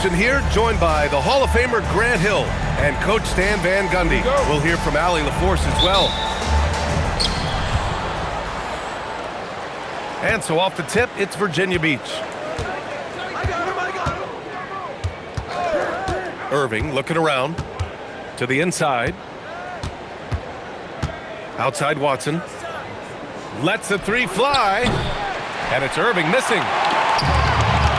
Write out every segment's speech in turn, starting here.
Wilson here, joined by the Hall of Famer Grant Hill and Coach Stan Van Gundy. We'll hear from Allie LaForce as well. And so off the tip, it's Virginia Beach. Irving looking around to the inside. Outside Watson. Lets the three fly. And it's Irving missing.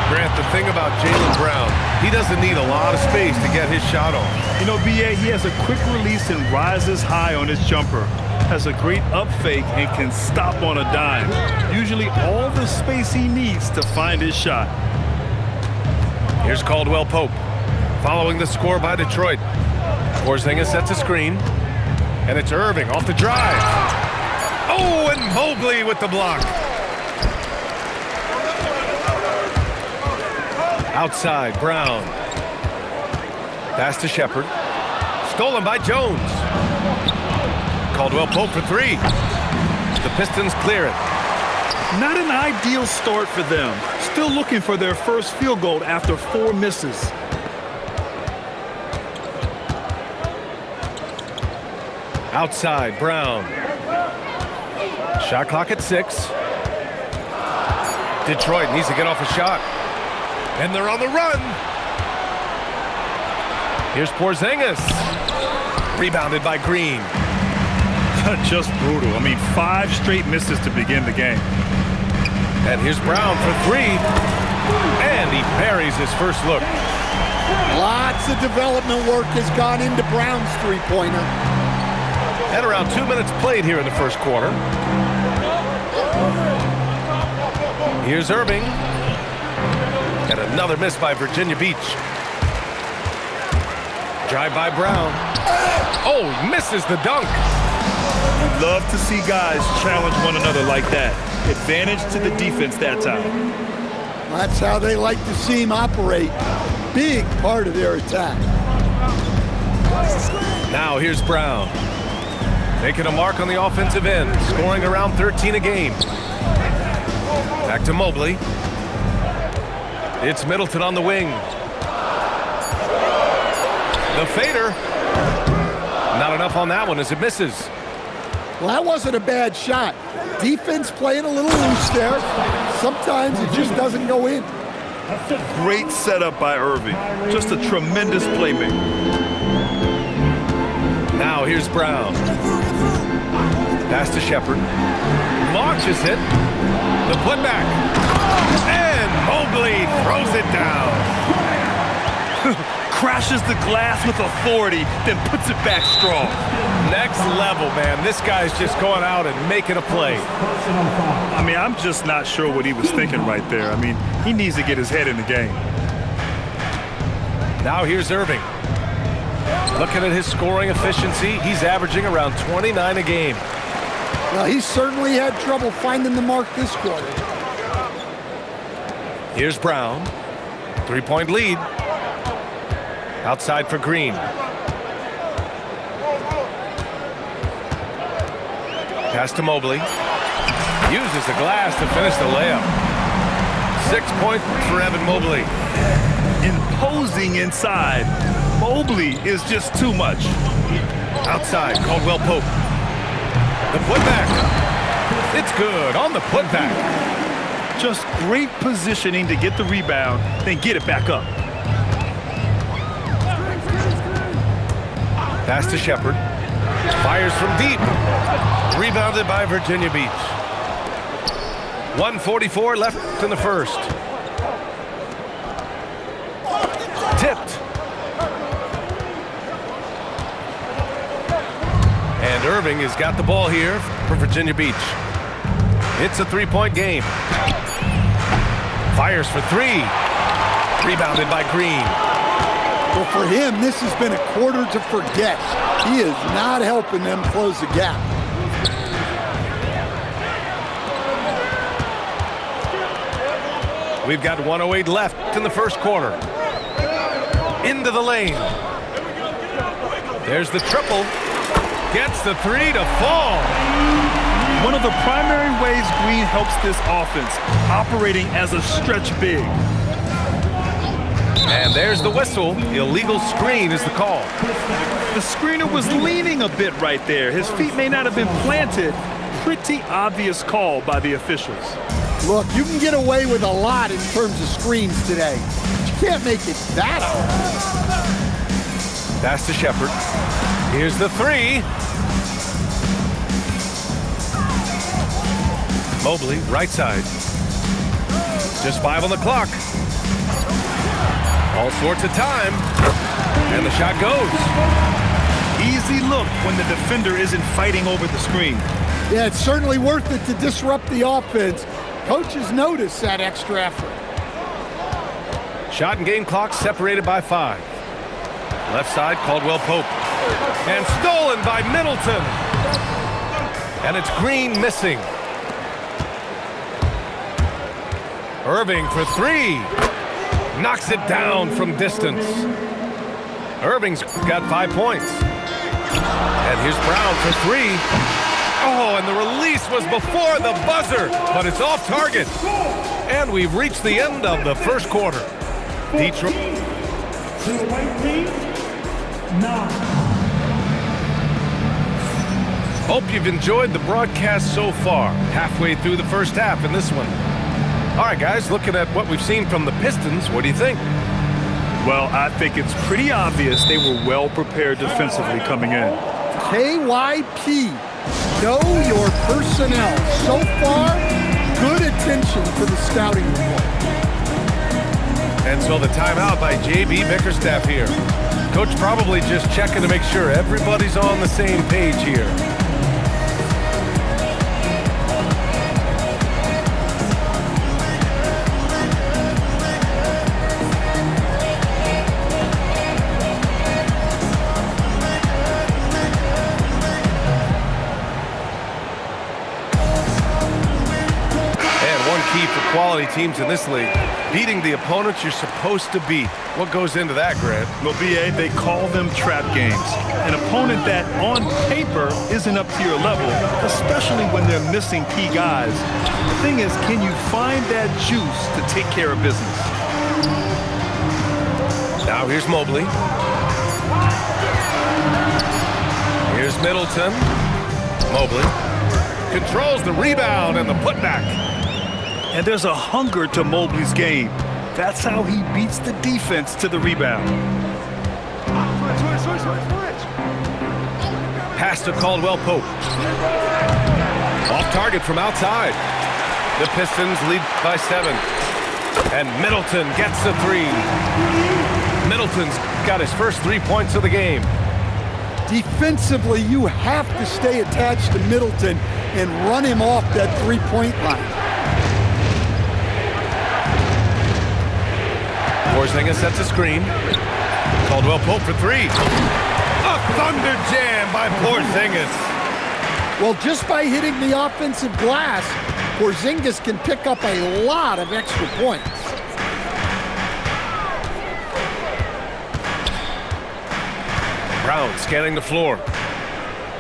Grant, the thing about Jaylen Brown, he doesn't need a lot of space to get his shot off. You know, B.A., he has a quick release and rises high on his jumper. Has a great up fake and can stop on a dime. Usually all the space he needs to find his shot. Here's Caldwell Pope. Following the score by Detroit. Porzingis sets a screen. And it's Irving off the drive. Oh, and Mobley with the block. Outside, Brown. Pass to Shepherd. Stolen by Jones. Caldwell Pope for three. The Pistons clear it. Not an ideal start for them. Still looking for their first field goal after 4 misses. Outside, Brown. Shot clock at 6. Detroit needs to get off a shot. And they're on the run. Here's Porzingis. Rebounded by Green. Just brutal. I mean, 5 straight misses to begin the game. And here's Brown for 3. And he buries his first look. Lots of development work has gone into Brown's three-pointer. And around 2 minutes played here in the first quarter. Here's Irving. And another miss by Virginia Beach. Drive by Brown. Oh, misses the dunk. We'd love to see guys challenge one another like that. Advantage to the defense that time. That's how they like to see him operate. Big part of their attack. Now here's Brown. Making a mark on the offensive end. Scoring around 13 a game. Back to Mobley. It's Middleton on the wing. The fader. Not enough on that one as it misses. Well, that wasn't a bad shot. Defense playing a little loose there. Sometimes it just doesn't go in. Great setup by Irving. Just a tremendous playmaker. Now here's Brown. Pass to Shepherd. Launches it. The putback. And Mobley throws it down. Crashes the glass with authority, then puts it back strong. Next level, man. This guy's just going out and making a play. I mean, I'm just not sure what he was thinking right there. I mean, he needs to get his head in the game. Now here's Irving. Looking at his scoring efficiency, he's averaging around 29 a game. Well, he certainly had trouble finding the mark this quarter. Here's Brown. 3-point lead. Outside for Green. Pass to Mobley. Uses the glass to finish the layup. 6 points for Evan Mobley. Imposing inside. Mobley is just too much. Outside, Caldwell Pope. The putback. It's good on the putback. Just great positioning to get the rebound, then get it back up. Pass to Shepherd. Fires from deep. Rebounded by Virginia Beach. 1:44 left in the first. Tipped. And Irving has got the ball here for Virginia Beach. It's a 3-point game. Fires for 3. Rebounded by Green. Well, for him, this has been a quarter to forget. He is not helping them close the gap. We've got 1:08 left in the first quarter. Into the lane. There's the triple. Gets the 3 to fall. One of the primary ways Green helps this offense, operating as a stretch big. And there's the whistle. Illegal screen is the call. The screener was leaning a bit right there. His feet may not have been planted. Pretty obvious call by the officials. Look, you can get away with a lot in terms of screens today. But you can't make it that hard. Pass to Shepard. Here's the three. Mobley, right side. Just 5 on the clock. All sorts of time. And the shot goes. Easy look when the defender isn't fighting over the screen. Yeah, it's certainly worth it to disrupt the offense. Coaches notice that extra effort. Shot and game clock separated by 5. Left side, Caldwell Pope. And stolen by Middleton. And it's Green missing. Irving for 3. Knocks it down from distance. Irving's got 5 points. And here's Brown for 3. Oh, and the release was before the buzzer, but it's off target. And we've reached the end of the first quarter. Detroit. To the white team, 9. Hope you've enjoyed the broadcast so far. Halfway through the first half in this one. All right, guys, looking at what we've seen from the Pistons, what do you think? Well, I think it's pretty obvious they were well prepared defensively coming in. KYP, know your personnel. So far, good attention to the scouting report. And so the timeout by J.B. Bickerstaff here. Coach probably just checking to make sure everybody's on the same page here. Quality teams in this league, beating the opponents you're supposed to beat. What goes into that, Grant? Well, B.A., they call them trap games. An opponent that, on paper, isn't up to your level, especially when they're missing key guys. The thing is, can you find that juice to take care of business? Now here's Mobley. Here's Middleton. Mobley controls the rebound and the putback. And there's a hunger to Mobley's game. That's how he beats the defense to the rebound. Pass to Caldwell Pope. Off target from outside. The Pistons lead by 7. And Middleton gets the 3. Middleton's got his first 3 points of the game. Defensively, you have to stay attached to Middleton and run him off that three-point line. Porzingis sets a screen. Caldwell Pope for 3. A thunder jam by Porzingis. Well, just by hitting the offensive glass, Porzingis can pick up a lot of extra points. Brown scanning the floor.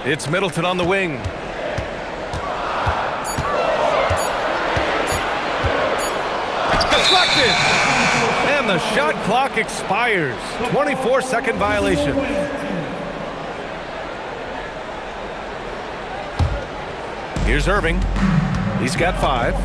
It's Middleton on the wing. Deflected! And the shot clock expires. 24-second violation. Here's Irving. He's got 5.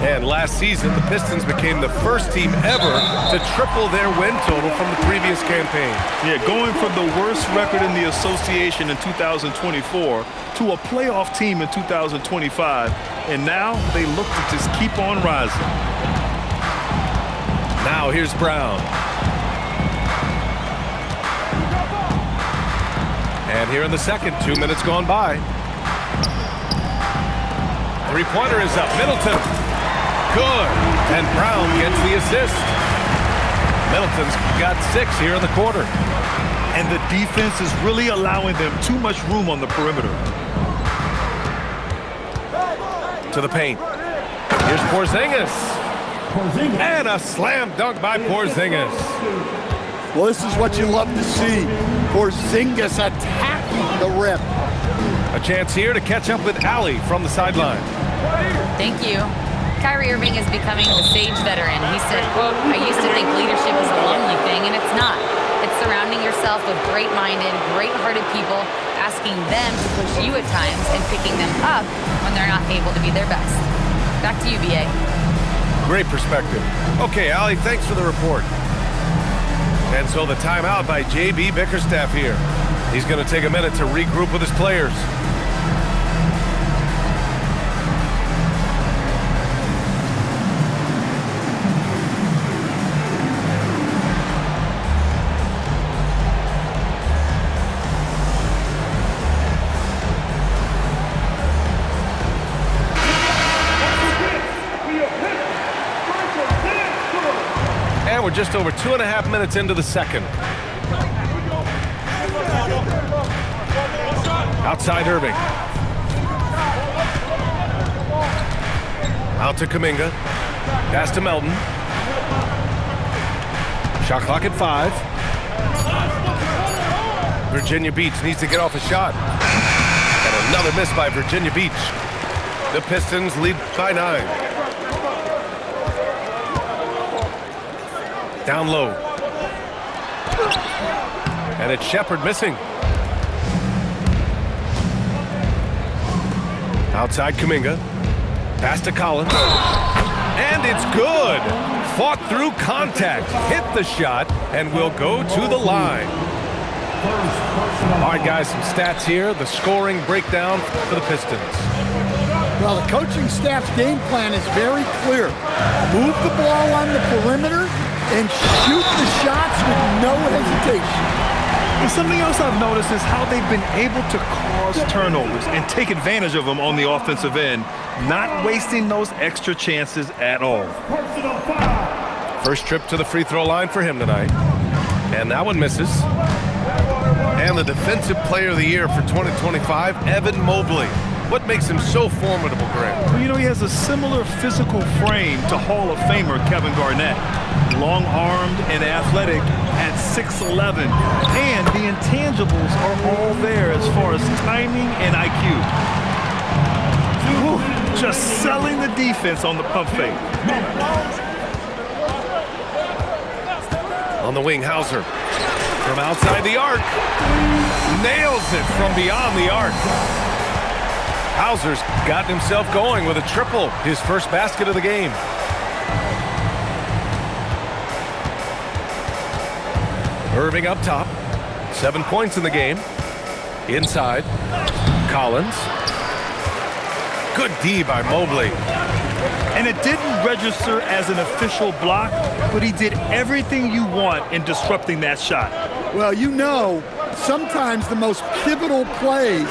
And last season, the Pistons became the first team ever to triple their win total from the previous campaign. Yeah, going from the worst record in the association in 2024 to a playoff team in 2025. And now they look to just keep on rising. Now here's Brown. And here in the second, 2 minutes gone by. Three-pointer is up. Middleton. Good. And Brown gets the assist. Middleton's got 6 here in the quarter. And the defense is really allowing them too much room on the perimeter. To the paint. Here's Porzingis. And a slam dunk by Porzingis. Well, this is what you love to see. Porzingis attacking the rim. A chance here to catch up with Allie from the sideline. Thank you. Kyrie Irving is becoming the sage veteran. He said, quote, "I used to think leadership is a lonely thing, and it's not. It's surrounding yourself with great-minded, great-hearted people, asking them to push you at times and picking them up when they're not able to be their best." Back to you, B.A. Great perspective. Okay, Allie, thanks for the report. And so the timeout by J.B. Bickerstaff here. He's going to take a minute to regroup with his players. And we're just over 2.5 minutes into the second. Outside Irving. Out to Kuminga. Pass to Melton. Shot clock at 5. Virginia Beach needs to get off a shot. And another miss by Virginia Beach. The Pistons lead by 9. Down low. And it's Shepherd missing. Outside Kuminga. Pass to Collins. And it's good. Fought through contact. Hit the shot and will go to the line. All right, guys, some stats here. The scoring breakdown for the Pistons. Well, the coaching staff's game plan is very clear. Move the ball on the perimeter and shoot the shots with no hesitation. And something else I've noticed is how they've been able to cause turnovers and take advantage of them on the offensive end, not wasting those extra chances at all. First trip to the free throw line for him tonight. And that one misses. And the Defensive Player of the Year for 2025, Evan Mobley. What makes him so formidable, Grant? Well, you know, he has a similar physical frame to Hall of Famer Kevin Garnett. Long-armed and athletic at 6'11". And the intangibles are all there as far as timing and IQ. Whew, just selling the defense on the pump fake. On the wing, Hauser. From outside the arc. Nails it from beyond the arc. Hauser's gotten himself going with a triple, his first basket of the game. Irving up top. 7 points in the game. Inside. Collins. Good D by Mobley. And it didn't register as an official block, but he did everything you want in disrupting that shot. Well, you know, sometimes the most pivotal plays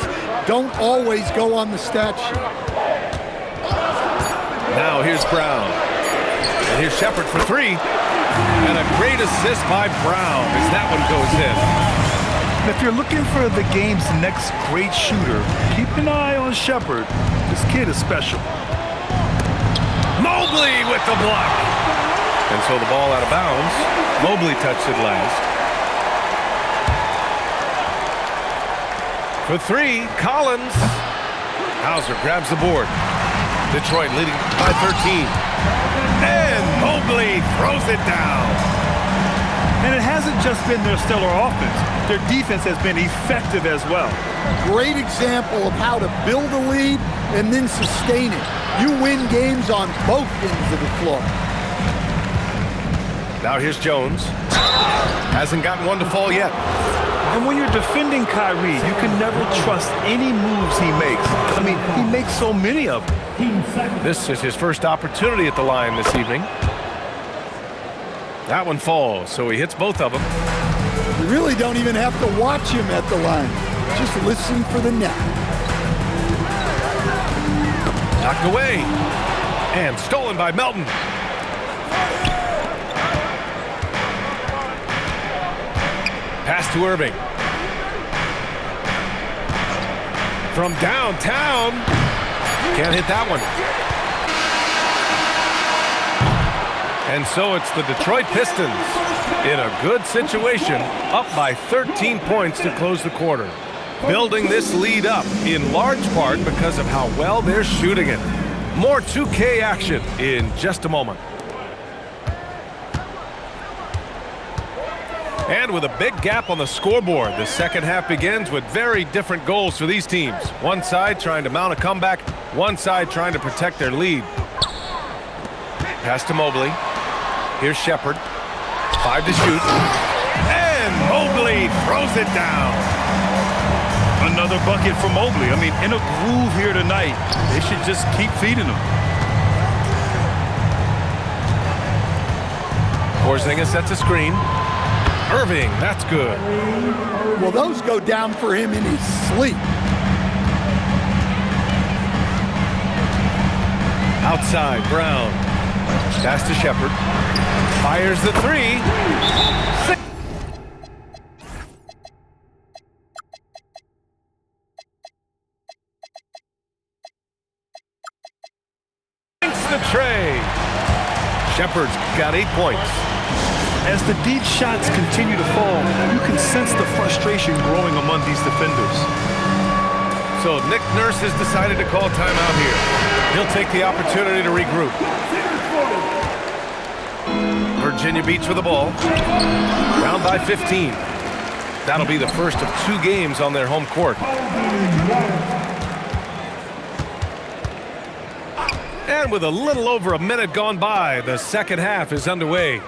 don't always go on the stat sheet. Now here's Brown. And here's Shepherd for 3. And a great assist by Brown as that one goes in. If you're looking for the game's next great shooter, keep an eye on Shepherd. This kid is special. Mobley with the block. And so the ball out of bounds. Mobley touched it last. For 3, Collins. Hauser grabs the board. Detroit leading by 13. And Mobley throws it down. And it hasn't just been their stellar offense. Their defense has been effective as well. Great example of how to build a lead and then sustain it. You win games on both ends of the floor. Now here's Jones. Hasn't gotten one to fall yet. And when you're defending Kyrie, you can never trust any moves he makes. I mean, he makes so many of them. This is his first opportunity at the line this evening. That one falls, so he hits both of them. You really don't even have to watch him at the line. Just listen for the net. Knocked away. And stolen by Melton. Pass to Irving. From downtown. Can't hit that one. And so it's the Detroit Pistons in a good situation, up by 13 points to close the quarter. Building this lead up in large part because of how well they're shooting it. More 2K action in just a moment. And with a big gap on the scoreboard, the second half begins with very different goals for these teams. One side trying to mount a comeback, one side trying to protect their lead. Pass to Mobley. Here's Shepherd. 5 to shoot. And Mobley throws it down. Another bucket for Mobley. I mean, in a groove here tonight. They should just keep feeding him. Porzingis sets a screen. Irving, that's good. Well, those go down for him in his sleep. Outside, Brown. Pass to Shepherd. Fires the three. Sinks the tray. Shepherd's got 8 points. As the deep shots continue to fall, you can sense the frustration growing among these defenders. So Nick Nurse has decided to call timeout here. He'll take the opportunity to regroup. Virginia Beach with the ball. Down by 15. That'll be the first of 2 games on their home court. And with a little over a minute gone by, the second half is underway.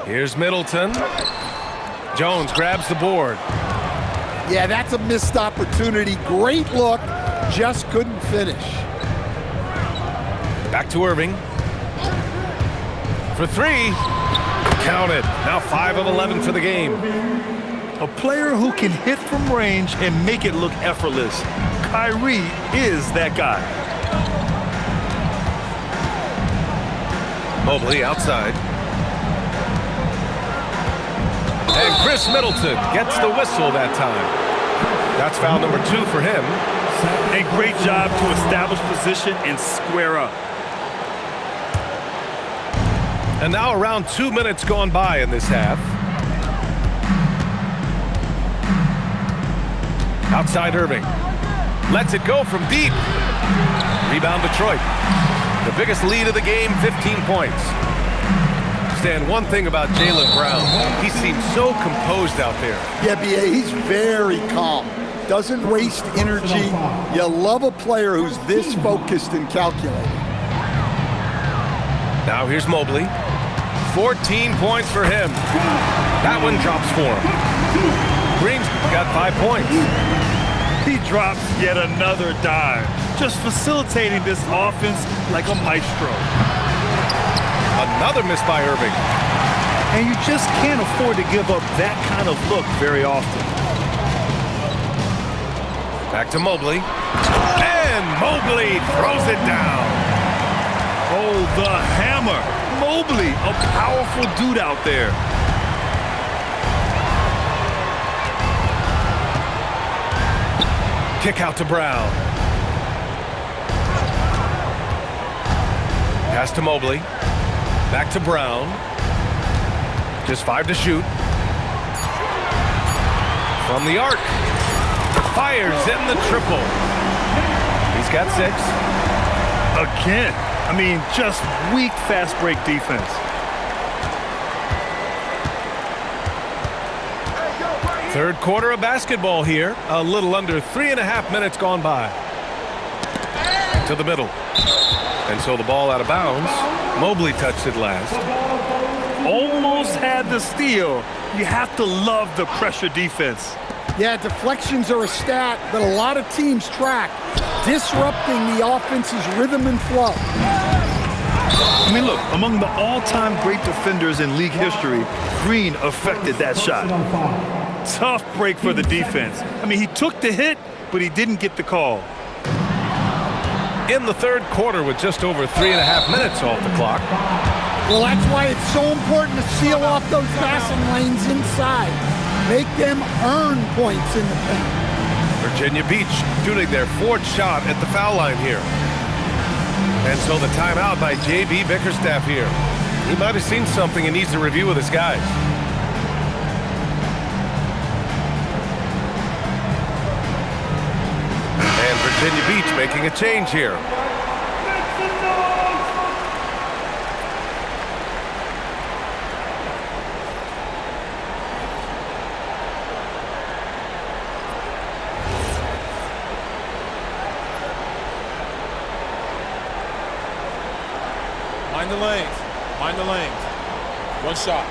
Here's Middleton. Jones grabs the board. Yeah, that's a missed opportunity. Great look, just couldn't finish. Back to Irving. For 3. Counted. Now 5 of 11 for the game. A player who can hit from range and make it look effortless. Kyrie is that guy. Mobley outside. And Chris Middleton gets the whistle that time. That's foul number 2 for him. A great job to establish position and square up. And now around 2 minutes gone by in this half. Outside Irving. Lets it go from deep. Rebound Detroit. The biggest lead of the game, 15 points. Stan, one thing about Jaylen Brown, he seems so composed out there. Yeah, B.A., he's very calm. Doesn't waste energy. You love a player who's this focused and calculated. Now here's Mobley. 14 points for him. That one drops for him. Green's got 5 points. He drops yet another dime, just facilitating this offense like a maestro. Another miss by Irving. And you just can't afford to give up that kind of look very often. Back to Mobley. And Mobley throws it down. Oh, the hammer. Mobley, a powerful dude out there. Kick out to Brown. Pass to Mobley. Back to Brown. Just 5 to shoot. From the arc. Fires in the triple. He's got 6. Again, I mean, just weak fast break defense. Third quarter of basketball here. A little under 3.5 minutes gone by. To the middle. And so the ball out of bounds. Mobley touched it last. Almost had the steal. You have to love the pressure defense. Yeah, deflections are a stat that a lot of teams track, disrupting the offense's rhythm and flow. I mean, look, among the all-time great defenders in league history, Green affected that shot. Tough break for the defense. I mean, he took the hit, but he didn't get the call. In the third quarter with just over 3.5 minutes off the clock. Well, that's why it's so important to seal off those passing lanes inside. Make them earn points in the paint. Virginia Beach shooting their 4th shot at the foul line here. And so the timeout by J.B. Bickerstaff here. He might have seen something and needs to review with his guys. And Virginia Beach making a change here. Mind the lanes. Mind the lanes. One shot.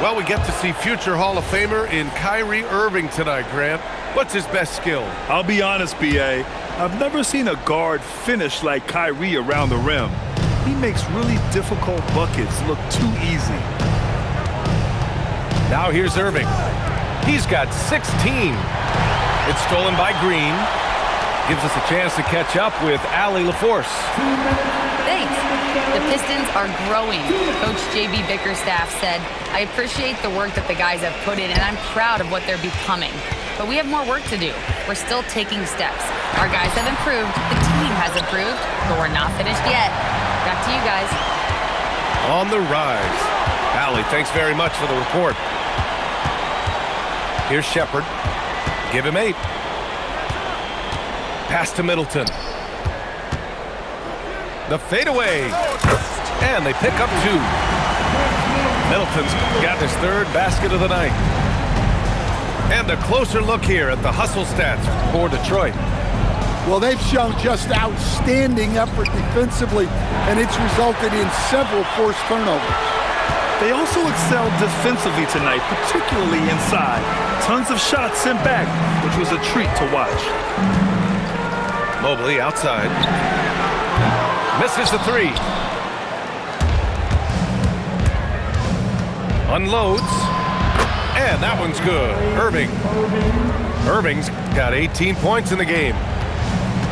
Well, we get to see future Hall of Famer in Kyrie Irving tonight, Grant. What's his best skill? I'll be honest, B.A. I've never seen a guard finish like Kyrie around the rim. He makes really difficult buckets look too easy. Now here's Irving. He's got 16. It's stolen by Green. Gives us a chance to catch up with Allie LaForce. Thanks. The Pistons are growing. Coach J.B. Bickerstaff said, I appreciate the work that the guys have put in, and I'm proud of what they're becoming. But we have more work to do. We're still taking steps. Our guys have improved. The team has improved, but we're not finished yet. Back to you guys. On the rise. Allie, thanks very much for the report. Here's Shepard. Give him 8. Pass to Middleton. The fadeaway. And they pick up 2. Middleton's got his 3rd basket of the night. And a closer look here at the hustle stats for Detroit. Well, they've shown just outstanding effort defensively, and it's resulted in several forced turnovers. They also excelled defensively tonight, particularly inside. Tons of shots sent back, which was a treat to watch. Mobley outside. Misses the 3. Unloads. And that one's good. Irving's got 18 points in the game.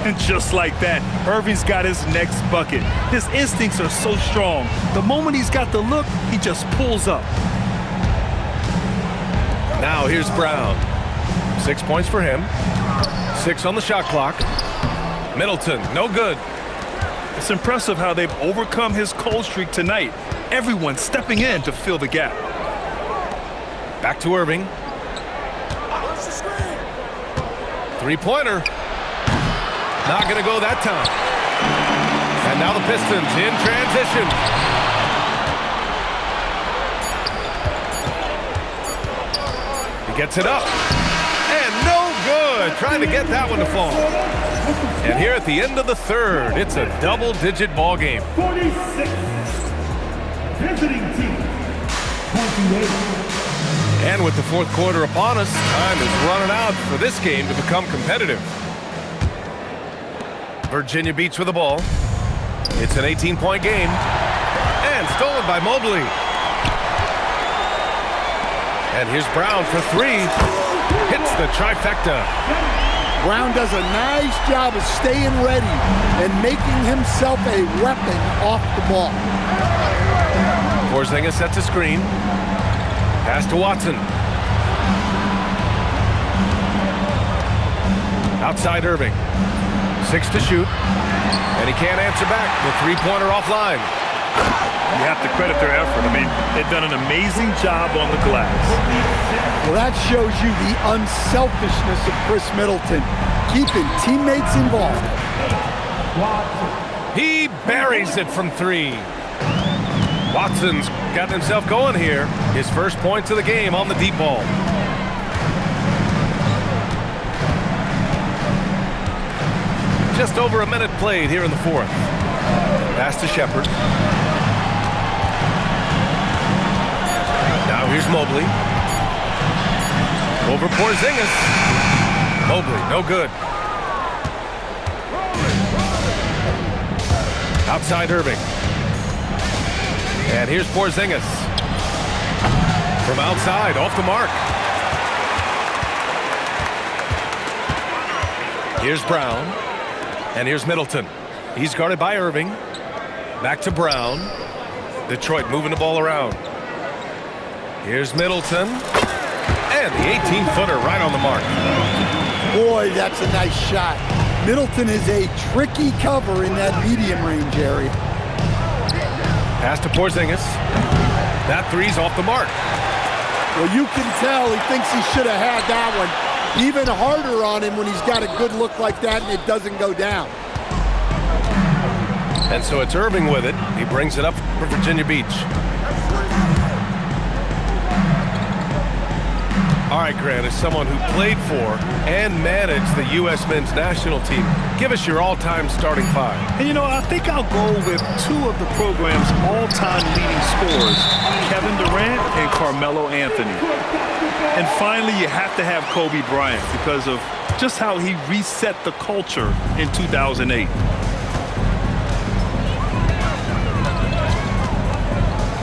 And just like that, Irving's got his next bucket. His instincts are so strong. The moment he's got the look, he just pulls up. Now here's Brown. 6 points for him. 6 on the shot clock. Middleton, no good. It's impressive how they've overcome his cold streak tonight. Everyone stepping in to fill the gap. Back to Irving. 3-pointer. Not going to go that time. And now the Pistons in transition. He gets it up. And no good. Trying to get that one to fall. And here at the end of the 3rd, it's a double-digit ball game. 46. Visiting team. 28. And with the 4th quarter upon us, time is running out for this game to become competitive. Virginia Beach with the ball. It's an 18-point game. And stolen by Mobley. And here's Brown for 3. Hits the trifecta. Brown does a nice job of staying ready and making himself a weapon off the ball. Porzingis sets a screen. Pass to Watson. Outside Irving. 6 to shoot. And he can't answer back. The 3-pointer offline. You have to credit their effort. I mean, they've done an amazing job on the glass. Well, that shows you the unselfishness of Chris Middleton, keeping teammates involved. He buries it from 3. Watson's got himself going here. His first points of the game on the deep ball. Just over a minute played here in the 4th. Pass to Shepard. Now here's Mobley. Over Porzingis. Mobley, no good. Outside Irving. And here's Porzingis. From outside, off the mark. Here's Brown. And here's Middleton. He's guarded by Irving. Back to Brown. Detroit moving the ball around. Here's Middleton. And the 18-footer right on the mark. Boy, that's a nice shot. Middleton is a tricky cover in that medium range area. Pass to Porzingis. That 3's off the mark. Well, you can tell he thinks he should have had that one. Even harder on him when he's got a good look like that and it doesn't go down. And so it's Irving with it. He brings it up for Virginia Beach. All right, Grant, as someone who played for and managed the U.S. men's national team, give us your all-time starting five. And you know, I think I'll go with two of the program's all-time leading scorers, Kevin Durant and Carmelo Anthony. And finally, you have to have Kobe Bryant because of just how he reset the culture in 2008.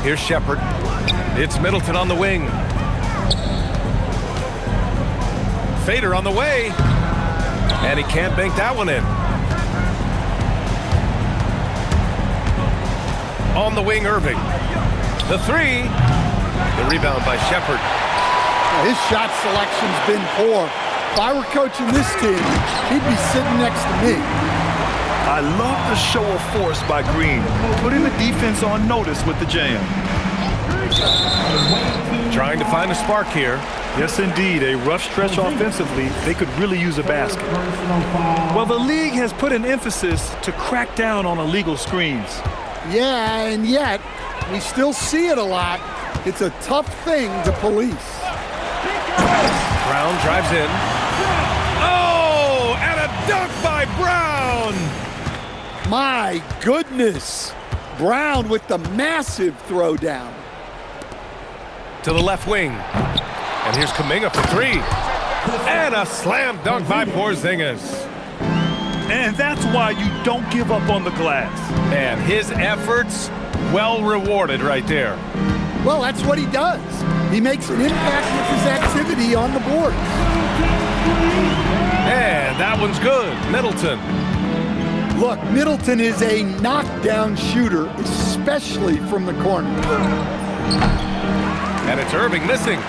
Here's Shepherd. It's Middleton on the wing. Fader on the way. And he can't bank that one in. On the wing, Irving. The three. The rebound by Shepherd. His shot selection's been poor. If I were coaching this team, he'd be sitting next to me. I love the show of force by Green, putting the defense on notice with the jam. Trying to find a spark here. Yes, indeed. A rough stretch offensively. They could really use a basket. Well, the league has put an emphasis to crack down on illegal screens. Yeah, and yet, we still see it a lot. It's a tough thing to police. Brown drives in. Oh, and a dunk by Brown! My goodness. Brown with the massive throwdown. To the left wing. And here's Kuminga for three. And a slam dunk by Porzingis. And that's why you don't give up on the glass. And his efforts well rewarded right there. Well, that's what he does. He makes an impact with his activity on the board. And that one's good. Middleton. Look, Middleton is a knockdown shooter, especially from the corner. And it's Irving missing.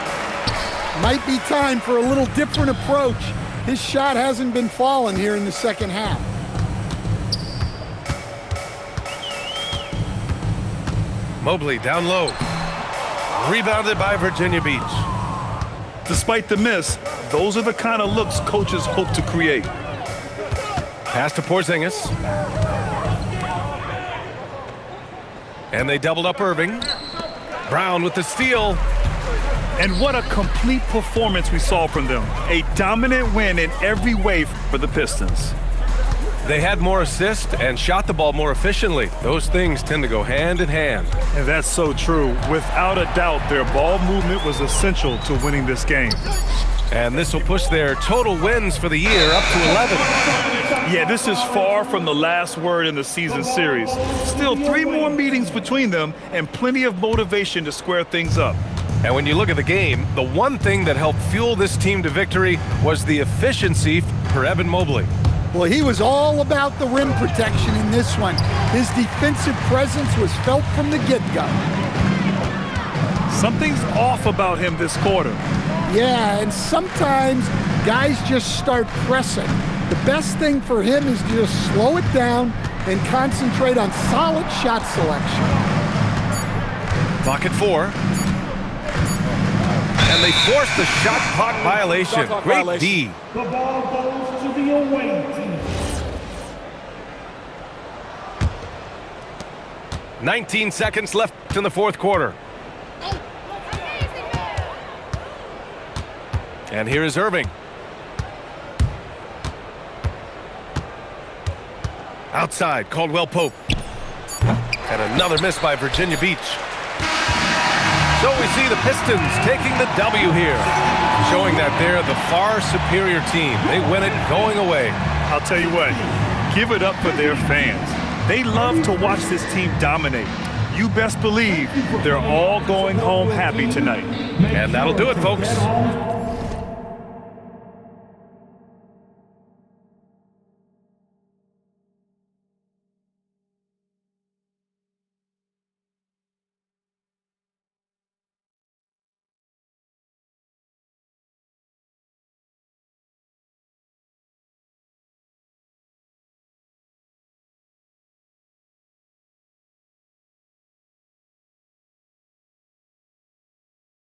Might be time for a little different approach. His shot hasn't been falling here in the second half. Mobley down low. Rebounded by Virginia Beach. Despite the miss, those are the kind of looks coaches hope to create. Pass to Porzingis. And they doubled up Irving. Brown with the steal. And what a complete performance we saw from them. A dominant win in every way for the Pistons. They had more assists and shot the ball more efficiently. Those things tend to go hand in hand. And that's so true. Without a doubt, their ball movement was essential to winning this game. And this will push their total wins for the year up to 11. Yeah, this is far from the last word in the season series. Still 3 more meetings between them and plenty of motivation to square things up. And when you look at the game, the one thing that helped fuel this team to victory was the efficiency for Evan Mobley. Well, he was all about the rim protection in this one. His defensive presence was felt from the get-go. Something's off about him this quarter. Yeah, and sometimes guys just start pressing. The best thing for him is to just slow it down and concentrate on solid shot selection. Clock at 4. And they forced the shot clock violation. Great D. The ball goes to the away team. 19 seconds left in the fourth quarter. And here is Irving. Outside, Caldwell Pope. And another miss by Virginia Beach. So we see the Pistons taking the W here, showing that they're the far superior team. They win it going away. I'll tell you what, give it up for their fans. They love to watch this team dominate. You best believe they're all going home happy tonight. And that'll do it, folks.